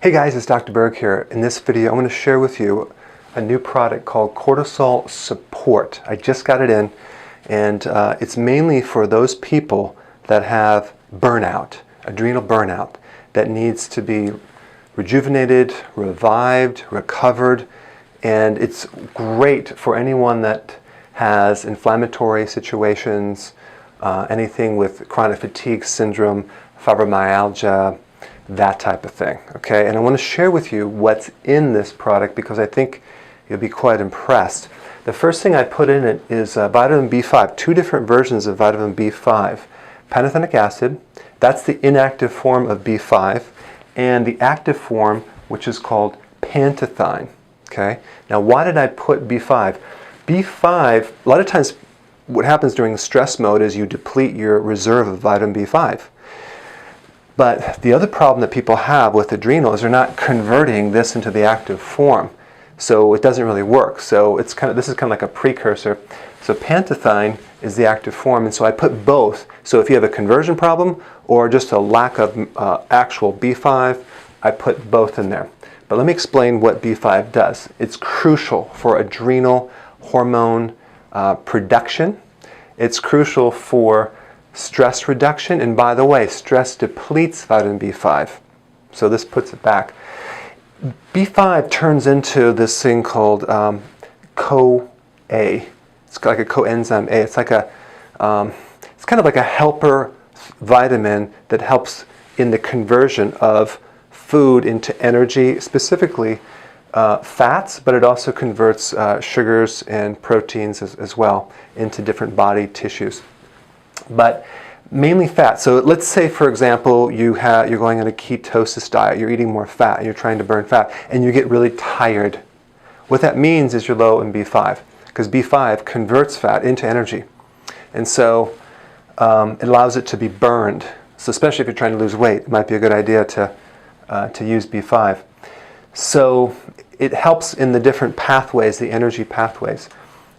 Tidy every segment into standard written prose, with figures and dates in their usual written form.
Hey guys, it's Dr. Berg here. In this video, I'm going to share with you a new product called Cortisol Support. I just got it in, and it's mainly for those people that have burnout, adrenal burnout, that needs to be rejuvenated, revived, recovered, and it's great for anyone that has inflammatory situations, anything with chronic fatigue syndrome, fibromyalgia, that type of thing, okay? And I want to share with you what's in this product because I think you'll be quite impressed. The first thing I put in it is vitamin B5, two different versions of vitamin B5. Pantothenic acid, that's the inactive form of B5, and the active form, which is called pantothine, okay? Now, why did I put B5? B5, a lot of times what happens during stress mode is you deplete your reserve of vitamin B5. But the other problem that people have with adrenal is they're not converting this into the active form. So it doesn't really work. So this is kind of like a precursor. So pantothine is the active form, and so I put both. So if you have a conversion problem or just a lack of actual B5, I put both in there. But let me explain what B5 does. It's crucial for adrenal hormone production. It's crucial for stress reduction, and by the way, stress depletes vitamin B5. So this puts it back. B5 turns into this thing called CoA. It's like a coenzyme A. It's like it's kind of like a helper vitamin that helps in the conversion of food into energy, specifically fats, but it also converts sugars and proteins as well into different body tissues. But mainly fat. So let's say, for example, you're going on a ketosis diet, you're eating more fat, you're trying to burn fat, and you get really tired. What that means is you're low in B5, because B5 converts fat into energy. And so it allows it to be burned. So especially if you're trying to lose weight, it might be a good idea to use B5. So it helps in the different pathways, the energy pathways.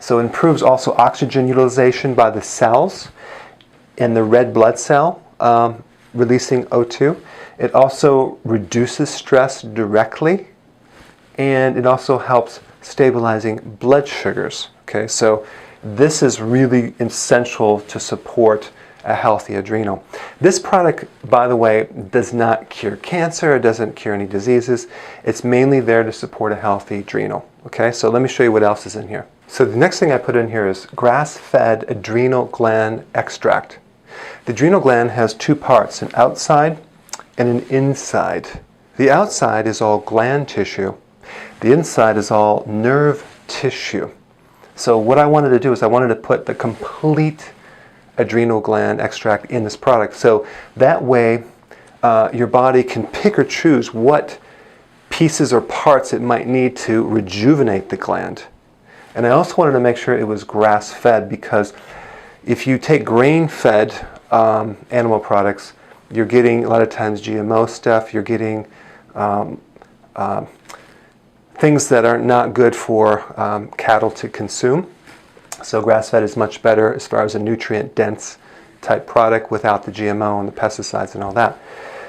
So it improves also oxygen utilization by the cells and the red blood cell releasing O2. It also reduces stress directly, and it also helps stabilizing blood sugars. Okay, so this is really essential to support a healthy adrenal. This product, by the way, does not cure cancer. It doesn't cure any diseases. It's mainly there to support a healthy adrenal. Okay, so let me show you what else is in here. So the next thing I put in here is grass-fed adrenal gland extract. The adrenal gland has two parts, an outside and an inside. The outside is all gland tissue. The inside is all nerve tissue. So what I wanted to do is I wanted to put the complete adrenal gland extract in this product. So that way your body can pick or choose what pieces or parts it might need to rejuvenate the gland. And I also wanted to make sure it was grass-fed, because if you take grain-fed animal products, you're getting a lot of times GMO stuff, you're getting things that are not good for cattle to consume. So grass-fed is much better as far as a nutrient-dense type product without the GMO and the pesticides and all that.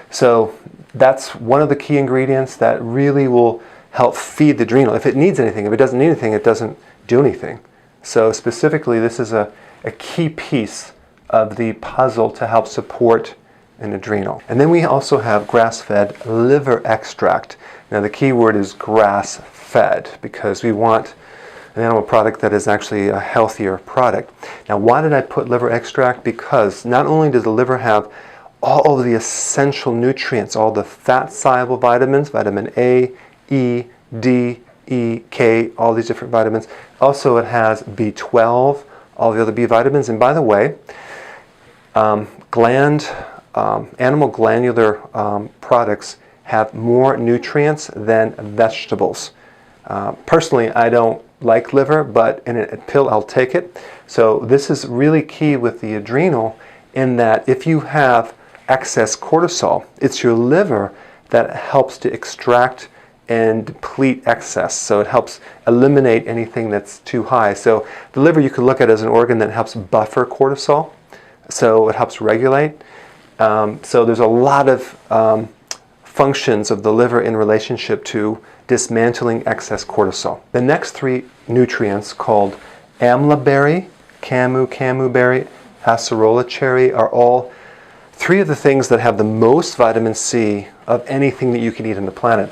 So that's one of the key ingredients that really will help feed the adrenal. If it needs anything, if it doesn't need anything, it doesn't do anything. So specifically, this is a key piece of the puzzle to help support an adrenal. And then we also have grass-fed liver extract. Now the key word is grass-fed, because we want an animal product that is actually a healthier product. Now, why did I put liver extract? Because not only does the liver have all of the essential nutrients, all the fat-soluble vitamins, vitamin A, E, D, E, K, all these different vitamins. Also, it has B12, all the other B vitamins. And by the way, animal glandular products have more nutrients than vegetables. Personally, I don't like liver, but in a pill I'll take it. So this is really key with the adrenal, in that if you have excess cortisol, it's your liver that helps to extract and deplete excess. So it helps eliminate anything that's too high. So the liver you can look at as an organ that helps buffer cortisol. So it helps regulate. So there's a lot of functions of the liver in relationship to dismantling excess cortisol. The next three nutrients, called amla berry, camu berry, acerola cherry, are all three of the things that have the most vitamin C of anything that you can eat on the planet.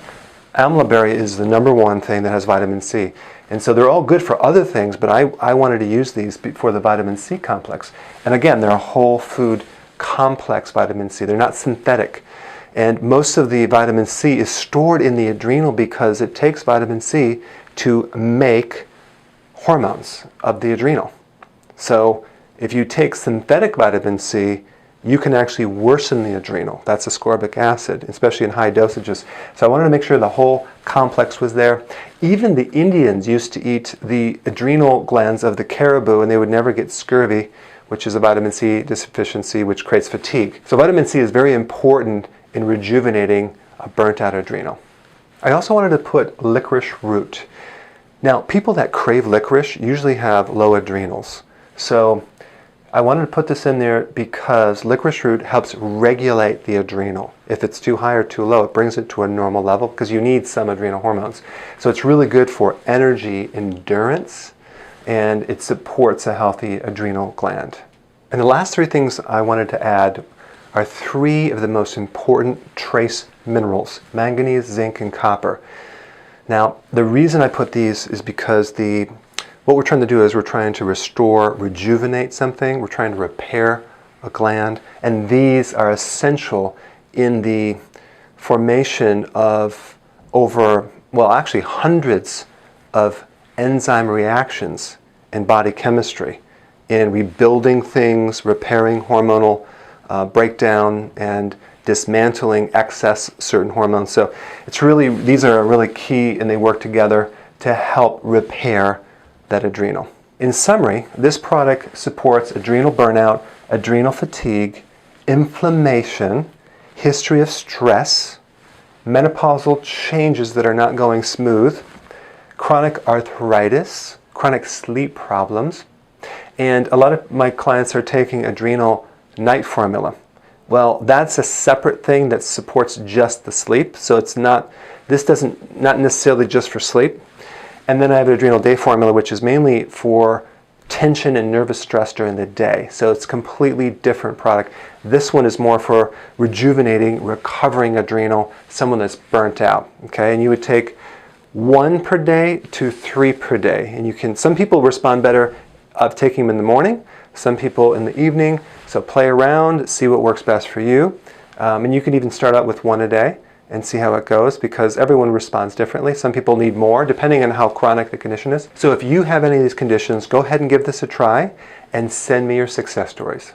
Amla berry is the number one thing that has vitamin C. And so they're all good for other things, but I wanted to use these for the vitamin C complex. And again, they're a whole food complex vitamin C. They're not synthetic. And most of the vitamin C is stored in the adrenal because it takes vitamin C to make hormones of the adrenal. So if you take synthetic vitamin C, you can actually worsen the adrenal. That's ascorbic acid, especially in high dosages. So I wanted to make sure the whole complex was there. Even the Indians used to eat the adrenal glands of the caribou and they would never get scurvy, which is a vitamin C deficiency which creates fatigue. So vitamin C is very important in rejuvenating a burnt out adrenal. I also wanted to put licorice root. Now, people that crave licorice usually have low adrenals. So I wanted to put this in there because licorice root helps regulate the adrenal. If it's too high or too low, it brings it to a normal level because you need some adrenal hormones. So it's really good for energy endurance, and it supports a healthy adrenal gland. And the last three things I wanted to add are three of the most important trace minerals: manganese, zinc, and copper. Now, the reason I put these is because what we're trying to do is we're trying to restore, rejuvenate something. We're trying to repair a gland. And these are essential in the formation of actually hundreds of enzyme reactions in body chemistry, in rebuilding things, repairing hormonal breakdown, and dismantling excess certain hormones. So these are really key, and they work together to help repair that adrenal. In summary, this product supports adrenal burnout, adrenal fatigue, inflammation, history of stress, menopausal changes that are not going smooth, chronic arthritis, chronic sleep problems, and a lot of my clients are taking adrenal night formula. Well, that's a separate thing that supports just the sleep, so not necessarily just for sleep. And then I have an adrenal day formula, which is mainly for tension and nervous stress during the day. So it's a completely different product. This one is more for rejuvenating, recovering adrenal, someone that's burnt out. Okay, and you would take 1 per day to 3 per day. And some people respond better of taking them in the morning, some people in the evening. So play around, see what works best for you. And you can even start out with 1 a day and see how it goes, because everyone responds differently. Some people need more, depending on how chronic the condition is. So if you have any of these conditions, go ahead and give this a try and send me your success stories.